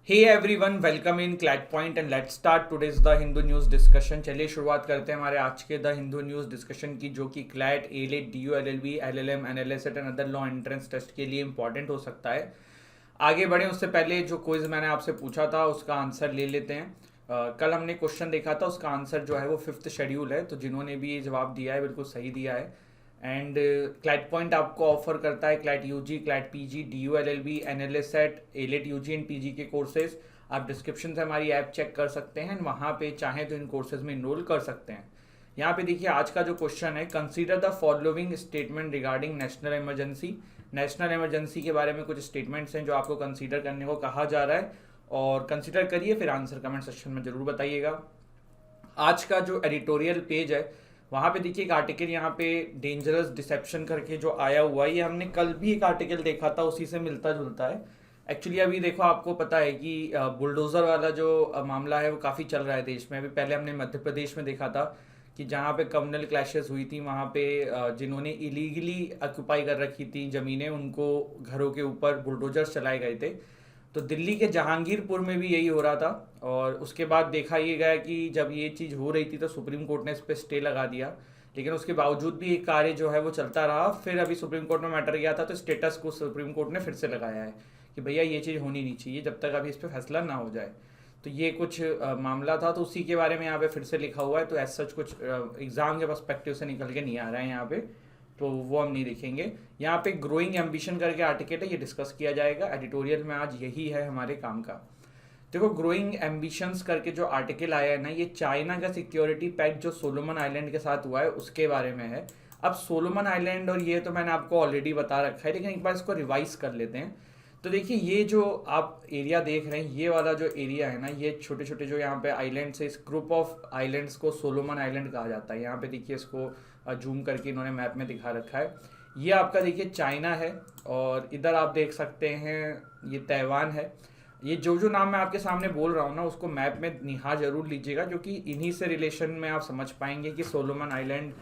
Hey everyone, welcome in Clat Point and let's start today's the Hindu news discussion. चलिए शुरुआत करते हैं हमारे आज के द हिंदू न्यूज़ डिस्कशन की, जो कि CLAT, AILET, D U L L B, L L M, NLSAT and other law entrance test के लिए इंपॉर्टेंट हो सकता है। आगे बढ़े उससे पहले जो क्विज मैंने आपसे पूछा था उसका आंसर ले लेते हैं। कल हमने क्वेश्चन देखा था, उसका आंसर जो है वो फिफ्थ शेड्यूल है, तो जिन्होंने भी ये जवाब दिया है बिल्कुल सही दिया है। एंड क्लैट पॉइंट आपको ऑफर करता है CLAT UG, CLAT PG, D U L L B, NLSAT, AILET UG and PG के कोर्सेज। आप डिस्क्रिप्शन से हमारी ऐप चेक कर सकते हैं, वहाँ पे चाहें तो इन कोर्सेज में इनरोल कर सकते हैं। यहाँ पे देखिए आज का जो क्वेश्चन है, consider the following statement regarding national emergency. National emergency के बारे में कुछ स्टेटमेंट्स हैं जो आपको कंसीडर करने को कहा जा रहा है, और कंसीडर करिए, फिर आंसर कमेंट सेक्शन में जरूर बताइएगा। आज का जो एडिटोरियल पेज है वहाँ पे देखिए एक आर्टिकल यहाँ पे डेंजरस डिसेप्शन करके जो आया हुआ है, ये हमने कल भी एक आर्टिकल देखा था, उसी से मिलता जुलता है। एक्चुअली अभी देखो, आपको पता है कि बुलडोज़र वाला जो मामला है वो काफ़ी चल रहा है देश में। अभी पहले हमने मध्य प्रदेश में देखा था कि जहाँ पे कम्युनल क्लैशेस हुई थी, वहाँ पे जिन्होंने इलीगली ऑक्यूपाई कर रखी थी ज़मीनें, उनको घरों के ऊपर बुलडोजर्स चलाए गए थे। तो दिल्ली के जहांगीरपुर में भी यही हो रहा था, और उसके बाद देखा ये गया कि जब ये चीज़ हो रही थी तो सुप्रीम कोर्ट ने इस पर स्टे लगा दिया, लेकिन उसके बावजूद भी एक कार्य जो है वो चलता रहा। फिर अभी सुप्रीम कोर्ट में मैटर गया था, तो स्टेटस को सुप्रीम कोर्ट ने फिर से लगाया है कि भैया ये चीज़ होनी नहीं चाहिए जब तक अभी इस पर फैसला ना हो जाए। तो ये कुछ मामला था, तो उसी के बारे में यहाँ पे फिर से लिखा हुआ है। तो ऐसा कुछ एग्जाम के पर्सपेक्टिव से निकल के नहीं आ रहा है यहाँ पे, तो वो हम नहीं देखेंगे। यहाँ पे ग्रोइंग एम्बिशन करके आर्टिकल है, ये डिस्कस किया जाएगा एडिटोरियल में, आज यही है हमारे काम का। देखो, ग्रोइंग एम्बिशंस करके जो आर्टिकल आया है ना, ये चाइना का सिक्योरिटी पैक्ट जो सोलोमन आइलैंड के साथ हुआ है उसके बारे में है। अब सोलोमन आइलैंड और ये तो मैंने आपको ऑलरेडी बता रखा है, लेकिन एक बार इसको रिवाइज कर लेते हैं। तो देखिए, ये जो आप एरिया देख रहे हैं, ये वाला जो एरिया है ना, ये छोटे छोटे जो यहाँ पे आइलैंड्स है, इस ग्रुप ऑफ आइलैंड्स को सोलोमन आइलैंड कहा जाता है। यहाँ पे देखिए, इसको जूम करके इन्होंने मैप में दिखा रखा है। ये आपका देखिए चाइना है, और इधर आप देख सकते हैं ये तैवान है। ये जो जो नाम मैं आपके सामने बोल रहा हूँ ना, उसको मैप में निहार जरूर लीजिएगा, क्योंकि इन्हीं से रिलेशन में आप समझ पाएंगे कि सोलोमन आइलैंड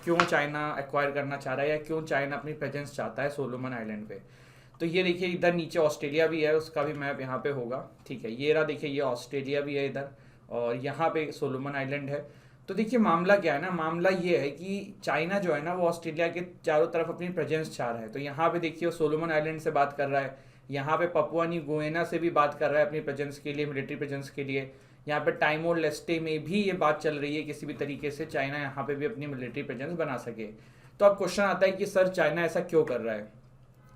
क्यों चाइना एक्वायर करना चाह रहा है, या क्यों चाइना अपनी प्रेजेंस चाहता है सोलोमन आइलैंड पे। तो ये देखिए, इधर नीचे ऑस्ट्रेलिया भी है, उसका भी मैप यहाँ पे होगा। ठीक है, ये रहा, देखिए ये ऑस्ट्रेलिया भी है इधर, और यहाँ पे सोलोमन आइलैंड है। तो देखिए मामला क्या है ना, मामला ये है कि चाइना जो है ना, वो ऑस्ट्रेलिया के चारों तरफ अपनी प्रेजेंस चाह रहा है। तो यहाँ पे देखिए, सोलोमन आइलैंड से बात कर रहा है, यहाँ पे पपुआ न्यू गुइना से भी बात कर रहा है अपनी प्रेजेंस के लिए, मिलिट्री प्रेजेंस के लिए। यहाँ पे टाइमोर लेस्टे में भी ये बात चल रही है, किसी भी तरीके से चाइना यहाँ पे भी अपनी मिलिट्री प्रेजेंस बना सके। तो अब क्वेश्चन आता है कि सर चाइना ऐसा क्यों कर रहा है।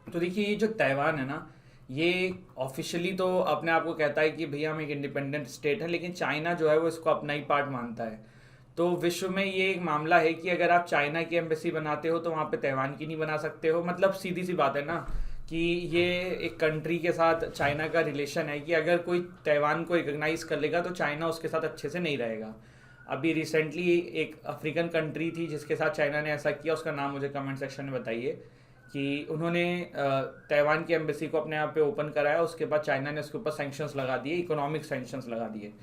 तो देखिए, ये जो ताइवान है ना, ये ऑफिशियली तो अपने आप को कहता है कि भैया हम एक इंडिपेंडेंट स्टेट है, लेकिन चाइना जो है वो इसको अपना ही पार्ट मानता है। तो विश्व में ये एक मामला है कि अगर आप चाइना की एम्बेसी बनाते हो तो वहाँ पे ताइवान की नहीं बना सकते हो। मतलब सीधी सी बात है ना, कि ये एक कंट्री के साथ चाइना का रिलेशन है कि अगर कोई ताइवान को रिकग्नाइज कर लेगा तो चाइना उसके साथ अच्छे से नहीं रहेगा। अभी रिसेंटली एक अफ्रीकन कंट्री थी जिसके साथ चाइना ने ऐसा किया, उसका नाम मुझे कमेंट सेक्शन में बताइए, कि उन्होंने ताइवान की एम्बेसी को अपने आप पे ओपन कराया, उसके बाद चाइना ने उसके ऊपर सैंक्शंस लगा दिए, इकोनॉमिक सैंक्शंस लगा दिए।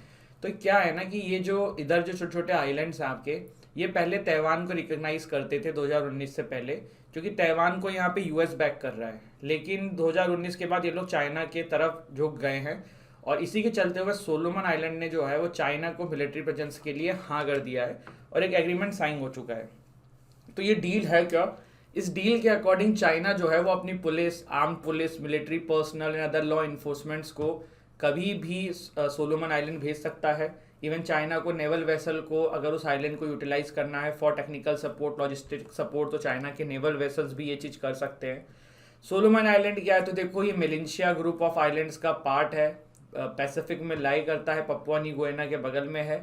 तो क्या है ना कि ये जो इधर जो छोटे छोटे आइलैंड्स हैं आपके, ये पहले ताइवान को रिकग्नाइज करते थे 2019 से पहले, क्योंकि ताइवान को यहाँ पे यूएस बैक कर रहा है। लेकिन 2019 के बाद ये लोग चाइना के तरफ झुक गए हैं, और इसी के चलते हुए सोलोमन आइलैंड ने जो है वो चाइना को मिलिट्री प्रेजेंस के लिए हाँ कर दिया है, और एक एग्रीमेंट साइन हो चुका है। तो ये डील है क्या, इस डील के अकॉर्डिंग चाइना जो है वो अपनी police, arm police, military personnel and other law enforcements को कभी भी सोलोमन आइलैंड भेज सकता है। इवन चाइना को नेवल वेसल को अगर उस आइलैंड को यूटिलाइज करना है for technical support, logistic support, तो चाइना के नेवल वेसल्स भी ये चीज़ कर सकते हैं। सोलोमन आइलैंड क्या है, तो देखो ये मेलेशिया ग्रुप ऑफ आइलैंड्स का पार्ट है, पैसिफिक में लाई करता है, पपुआ न्यू गिनिया के बगल में है।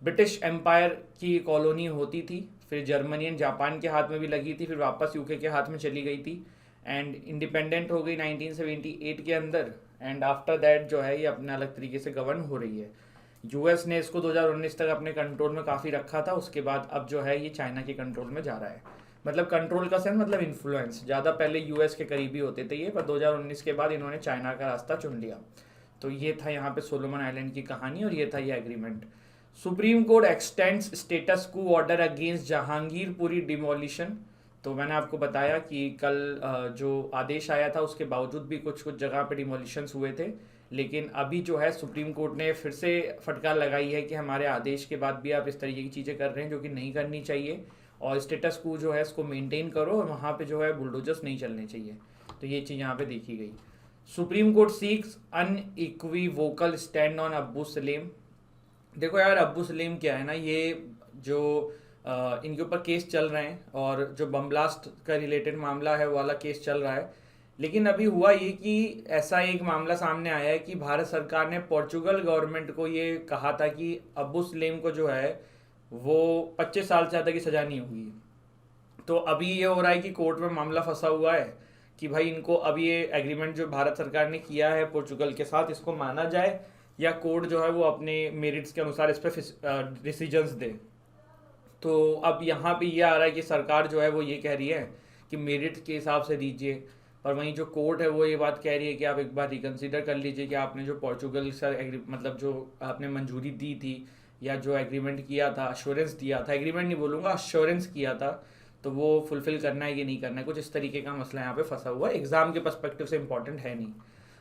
ब्रिटिश एम्पायर की कॉलोनी होती थी, फिर जर्मनी एंड जापान के हाथ में भी लगी थी, फिर वापस यूके के हाथ में चली गई थी, एंड इंडिपेंडेंट हो गई 1978 के अंदर। एंड आफ्टर दैट जो है ये अपने अलग तरीके से गवर्न हो रही है। यूएस ने इसको 2019 तक अपने कंट्रोल में काफ़ी रखा था, उसके बाद अब जो है ये चाइना के कंट्रोल में जा रहा है। मतलब कंट्रोल का सेंस मतलब इन्फ्लुएंस, ज़्यादा पहले यूएस के करीबी होते थे ये, पर 2019 के बाद इन्होंने चाइना का रास्ता चुन लिया। तो ये था यहाँ पे सोलोमन आइलैंड की कहानी, और ये था ये agreement. Supreme court x tends status को ऑर्डर अगेंस्ट जहांगीरपुरी डिमोलिशन। तो मैंने आपको बताया कि कल जो आदेश आया था उसके बावजूद भी कुछ कुछ जगह पे डिमोलिशंस हुए थे, लेकिन अभी जो है सुप्रीम कोर्ट ने फिर से फटकार लगाई है कि हमारे आदेश के बाद भी आप इस तरीके की चीज़ें कर रहे हैं जो कि नहीं करनी चाहिए, और स्टेटस को जो है इसको मेंटेन करो, और वहाँ पे जो है बुलडोजर्स नहीं चलने चाहिए। तो ये चीज़ यहाँ पे देखी गई। Supreme Court seeks unequivocal stand on Abu Salem. देखो यार, अब्बू सलीम क्या है ना, ये जो इनके ऊपर केस चल रहे हैं, और जो बम ब्लास्ट का रिलेटेड मामला है वो वाला केस चल रहा है, लेकिन अभी हुआ ये कि ऐसा एक मामला सामने आया है कि भारत सरकार ने पोर्चुगल गवर्नमेंट को ये कहा था कि अब्बू सलीम को जो है वो 25 साल से ज़्यादा की सज़ा नहीं होगी। तो अभी ये हो रहा है कि कोर्ट में मामला फंसा हुआ है कि भाई इनको अब ये एग्रीमेंट जो भारत सरकार ने किया है पोर्चुगल के साथ, इसको माना जाए या कोर्ट जो है वो अपने मेरिट्स के अनुसार इस पर डिसीजंस दे। तो अब यहाँ पे ये आ रहा है कि सरकार जो है वो ये कह रही है कि मेरिट के हिसाब से दीजिए, पर वहीं जो कोर्ट है वो ये बात कह रही है कि आप एक बार रिकन्सिडर कर लीजिए कि आपने जो पोर्चुगल से मतलब जो आपने मंजूरी दी थी या जो एग्रीमेंट किया था, अश्योरेंस दिया था, एग्रीमेंट नहीं बोलूँगा, अश्योरेंस किया था, तो वो फुलफिल करना है कि नहीं करना है। कुछ इस तरीके का मसला यहाँ पे फंसा हुआ है, एग्जाम के पर्सपेक्टिव से इंपॉर्टेंट है नहीं।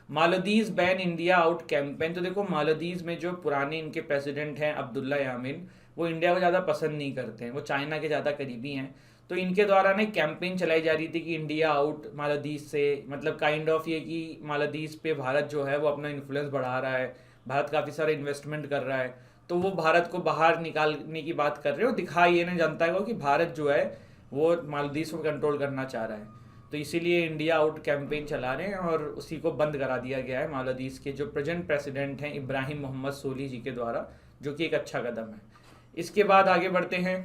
Maldives ban India out campaign. तो देखो, मालदीव में जो पुराने इनके प्रेसिडेंट हैं अब्दुल्ला यामीन, वो इंडिया को ज़्यादा पसंद नहीं करते हैं, वो चाइना के ज़्यादा करीबी हैं। तो इनके द्वारा ना कैंपेन चलाई जा रही थी कि इंडिया आउट मालदीव से, मतलब काइंड ऑफ ये कि मालदीव पे भारत जो है वो अपना इन्फ्लुएंस बढ़ा रहा है, भारत काफ़ी सारा इन्वेस्टमेंट कर रहा है, तो वो भारत को बाहर निकालने की बात कर रहे हो, दिखा ये नहीं जानता है कि भारत जो है वो मालदीव को कंट्रोल करना चाह रहा है। तो इसीलिए इंडिया आउट कैंपेन चला रहे हैं, और उसी को बंद करा दिया गया है मालदीव के जो प्रेजेंट प्रेसिडेंट हैं इब्राहिम मोहम्मद सोली जी के द्वारा, जो कि एक अच्छा कदम है। इसके बाद आगे बढ़ते हैं,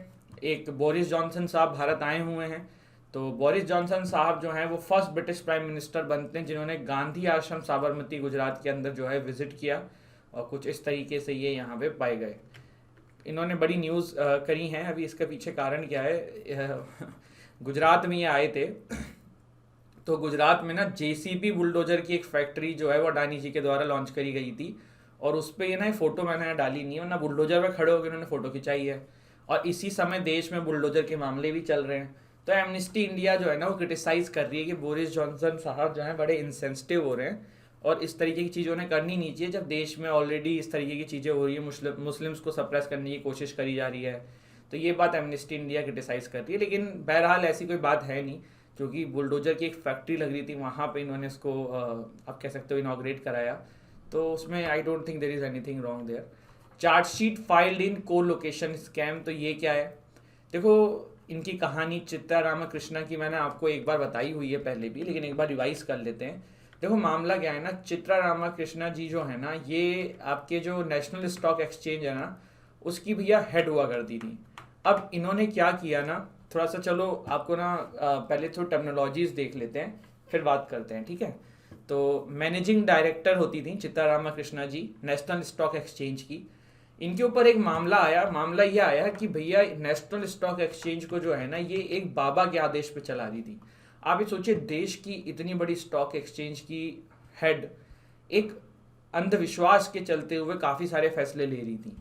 एक बोरिस जॉनसन साहब भारत आए हुए हैं। तो बोरिस जॉनसन साहब जो हैं वो फर्स्ट ब्रिटिश प्राइम मिनिस्टर बनते हैं जिन्होंने गांधी आश्रम साबरमती गुजरात के अंदर जो है विजिट किया, और कुछ इस तरीके से ये यहाँ पे पाए गए। इन्होंने बड़ी न्यूज़ करी हैं, अभी इसके पीछे कारण क्या है गुजरात में ये आए थे, तो गुजरात में ना जेसीबी बुलडोजर की एक फैक्ट्री जो है वो अडानी जी के द्वारा लॉन्च करी गई थी, और उस पर ये ना फोटो मैंने डाली नहीं है, वरना बुलडोजर पे खड़े होकर उन्होंने फोटो खिंचाई है। और इसी समय देश में बुलडोजर के मामले भी चल रहे हैं। तो एमनिस्टी इंडिया जो है ना वो क्रिटिसाइज कर रही है कि बोरिस जॉनसन साहब जो है बड़े इंसेंसिटिव हो रहे हैं, और इस तरीके की चीज़ उन्हें करनी नहीं चाहिए जब देश में ऑलरेडी इस तरीके की चीज़ें हो रही है, मुस्लिम्स को सप्रेस करने की कोशिश करी जा रही है। तो ये बात एमनिस्टी इंडिया क्रिटिसाइज करती है, लेकिन बहरहाल ऐसी कोई बात है नहीं, क्योंकि बुलडोजर की एक फैक्ट्री लग रही थी वहाँ पे इन्होंने इसको आप कह सकते हो इनॉग्रेट कराया, तो उसमें I don't think there is anything wrong there. Chargesheet filed in colocation scam. तो ये क्या है, देखो इनकी कहानी चित्रा रामाकृष्णा की मैंने आपको एक बार बताई हुई है पहले भी, लेकिन एक बार रिवाइज कर लेते हैं। देखो मामला क्या है ना, चित्रा रामाकृष्णा जी जो है ना, ये आपके जो नेशनल स्टॉक एक्सचेंज है ना उसकी भैया हेड हुआ करती थी। अब इन्होंने क्या किया ना, थोड़ा सा चलो आपको ना पहले थोड़ी टर्मिनोलॉजीज देख लेते हैं फिर बात करते हैं, ठीक है। तो मैनेजिंग डायरेक्टर होती थी चित्रा रामाकृष्णा जी नेशनल स्टॉक एक्सचेंज की। इनके ऊपर एक मामला आया, मामला ये आया कि भैया नेशनल स्टॉक एक्सचेंज को जो है ना ये एक बाबा के आदेश पे चला रही थी। आप ये सोचिए, देश की इतनी बड़ी स्टॉक एक्सचेंज की हेड एक अंधविश्वास के चलते हुए काफ़ी सारे फैसले ले रही थी।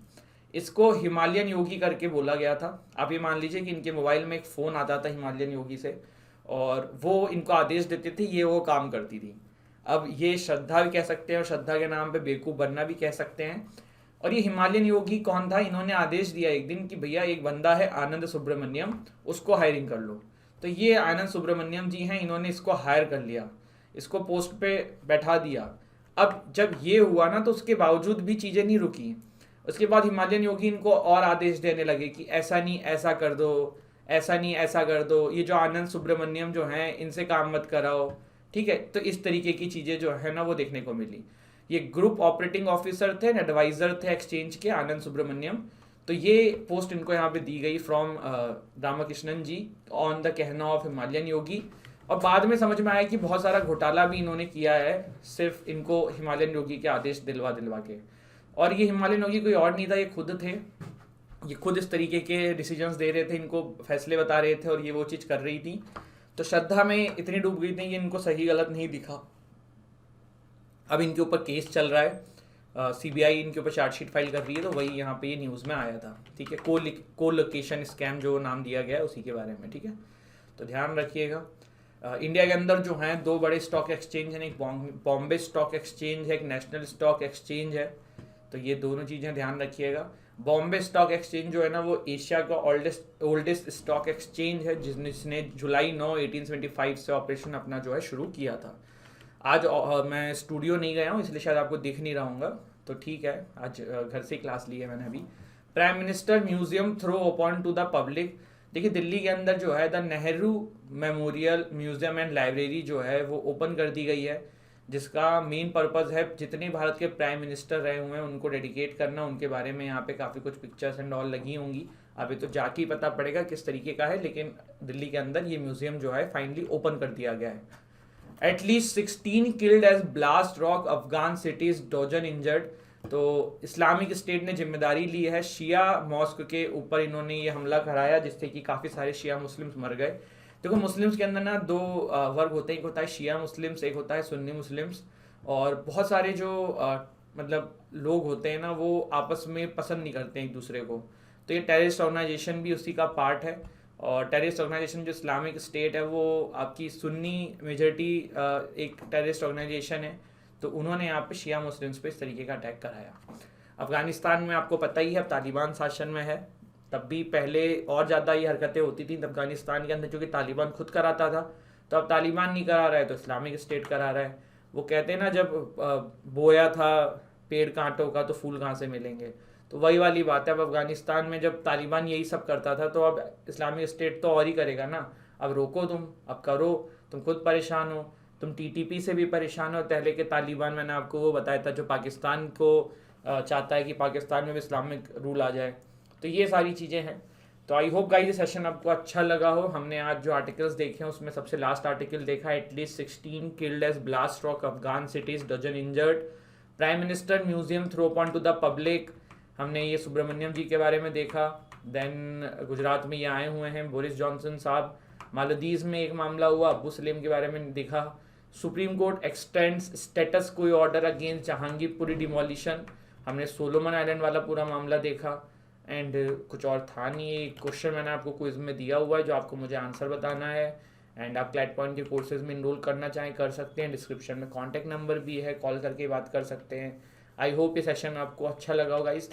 इसको हिमालयन योगी करके बोला गया था। आप ये मान लीजिए कि इनके मोबाइल में एक फ़ोन आता था हिमालयन योगी से, और वो इनको आदेश देते थे, ये वो काम करती थी। अब ये श्रद्धा भी कह सकते हैं और श्रद्धा के नाम पे बेवकूफ़ बनना भी कह सकते हैं। और ये हिमालयन योगी कौन था, इन्होंने आदेश दिया एक दिन कि भैया एक बंदा है आनंद सुब्रमण्यम, उसको हायरिंग कर लो। तो ये आनंद सुब्रमण्यम जी हैं, इन्होंने इसको हायर कर लिया, इसको पोस्ट पे बैठा दिया। अब जब ये हुआ ना तो उसके बावजूद भी चीज़ें नहीं रुकी। उसके बाद हिमालयन योगी इनको और आदेश देने लगे कि ऐसा नहीं ऐसा कर दो, ऐसा नहीं ऐसा कर दो, ये जो आनंद सुब्रमण्यम जो हैं इनसे काम मत कराओ, ठीक है। तो इस तरीके की चीज़ें जो है ना वो देखने को मिली। ये ग्रुप ऑपरेटिंग ऑफिसर थे, एडवाइजर थे एक्सचेंज के आनंद सुब्रमण्यम। तो ये पोस्ट इनको यहाँ पे दी गई from Ramakrishnan ji on the कहना ऑफ हिमालयन योगी। और बाद में समझ में आया कि बहुत सारा घोटाला भी इन्होंने किया है सिर्फ इनको हिमालयन योगी के आदेश दिलवा दिलवा के। और ये हिमालयन योगी कोई और नहीं था, ये खुद थे, ये खुद इस तरीके के डिसीजंस दे रहे थे, इनको फैसले बता रहे थे, और ये वो चीज़ कर रही थी। तो श्रद्धा में इतनी डूब गई थी कि इनको सही गलत नहीं दिखा। अब इनके ऊपर केस चल रहा है, सीबीआई इनके ऊपर चार्जशीट फाइल कर रही है, तो वही यहाँ पे ये न्यूज़ में आया था, ठीक है। को लोकेशन स्कैम जो नाम दिया गया है उसी के बारे में, ठीक है। तो ध्यान रखिएगा। इंडिया के अंदर जो हैं 2 बड़े स्टॉक एक्सचेंज हैं, एक बॉम्बे स्टॉक एक्सचेंज है, एक नेशनल स्टॉक एक्सचेंज है। तो ये दोनों चीज़ें ध्यान रखिएगा। बॉम्बे स्टॉक एक्सचेंज जो है ना वो एशिया का ओल्डेस्ट स्टॉक एक्सचेंज है, जिसने जुलाई 9 1875 से ऑपरेशन अपना जो है शुरू किया था। आज मैं स्टूडियो नहीं गया हूँ इसलिए शायद आपको दिख नहीं रहा हूँगा, तो ठीक है, आज घर से क्लास ली है मैंने अभी। Prime minister museum thrown open to the public. देखिए दिल्ली के अंदर जो है the Nehru memorial museum and library जो है वो ओपन कर दी गई है, जिसका मेन पर्पज़ है जितने भारत के प्राइम मिनिस्टर रहे हुए हैं उनको डेडिकेट करना, उनके बारे में यहाँ पे काफ़ी कुछ पिक्चर्स एंड ऑल लगी होंगी। अभी तो जाके ही पता पड़ेगा किस तरीके का है, लेकिन दिल्ली के अंदर ये म्यूजियम जो है फाइनली ओपन कर दिया गया है। At least 16 killed as blast rock Afghan cities dozen injured. तो इस्लामिक स्टेट ने जिम्मेदारी ली है शिया मॉस्क के ऊपर, इन्होंने ये हमला कराया जिससे कि काफ़ी सारे शिया मुस्लिम्स मर गए। देखो मुस्लिम्स के अंदर ना 2 वर्ग होते हैं, एक होता है शिया मुस्लिम्स, एक होता है सुन्नी मुस्लिम्स। और बहुत सारे जो मतलब लोग होते हैं ना वो आपस में पसंद नहीं करते हैं एक दूसरे को। तो ये टेररिस्ट ऑर्गेनाइजेशन भी उसी का पार्ट है। और टेररिस्ट ऑर्गेनाइजेशन जो इस्लामिक स्टेट है वो आपकी सुन्नी मेजॉरिटी एक टेररिस्ट ऑर्गेनाइजेशन है, तो उन्होंने यहाँ पे शिया मुस्लिम्स पे इस तरीके का अटैक कराया। अफगानिस्तान में आपको पता ही है अब तालिबान शासन में है, तब भी पहले और ज़्यादा ये हरकतें होती थी अफगानिस्तान के अंदर, क्योंकि तालिबान खुद कराता था। तो अब तालिबान नहीं करा रहा है तो इस्लामिक स्टेट करा रहा है। वो कहते हैं ना जब बोया था पेड़ कांटों का तो फूल कहाँ से मिलेंगे, तो वही वाली बात है। अब अफगानिस्तान में जब तालिबान यही सब करता था तो अब इस्लामिक स्टेट तो और ही करेगा ना। अब रोको तुम, अब करो, तुम खुद परेशान हो, तुम टीटीपी से भी परेशान हो। पहले के तालिबान मैंने आपको वो बताया था जो पाकिस्तान को चाहता है कि पाकिस्तान में भी इस्लामिक रूल आ जाए। तो ये सारी चीज़ें हैं। तो आई होप गाइस ये सेशन आपको अच्छा लगा हो। हमने आज जो आर्टिकल्स देखे हैं उसमें सबसे लास्ट आर्टिकल देखा at least 16 killed as blast rock Afghan cities dozen injured, prime minister museum thrown open to the public, हमने ये सुब्रमण्यम जी के बारे में देखा। देन गुजरात में ये आए हुए हैं बोरिस जॉनसन साहब। मालदीव में एक मामला हुआ, अब्बू सलीम के बारे में देखा। सुप्रीम कोर्ट एक्सटेंड्स स्टेटस कोई ऑर्डर अगेंस्ट जहांगीरपुरी डिमोलिशन, हमने सोलोमन आइलैंड वाला पूरा मामला देखा। एंड कुछ और था नहीं, एक क्वेश्चन मैंने आपको क्विज में दिया हुआ है जो आपको मुझे आंसर बताना है। एंड आप क्लैट पॉइंट के कोर्सेज में इनरोल करना चाहें कर सकते हैं, डिस्क्रिप्शन में कॉन्टैक्ट नंबर भी है, कॉल करके बात कर सकते हैं। आई होप ये सेशन आपको अच्छा लगा होगा। इस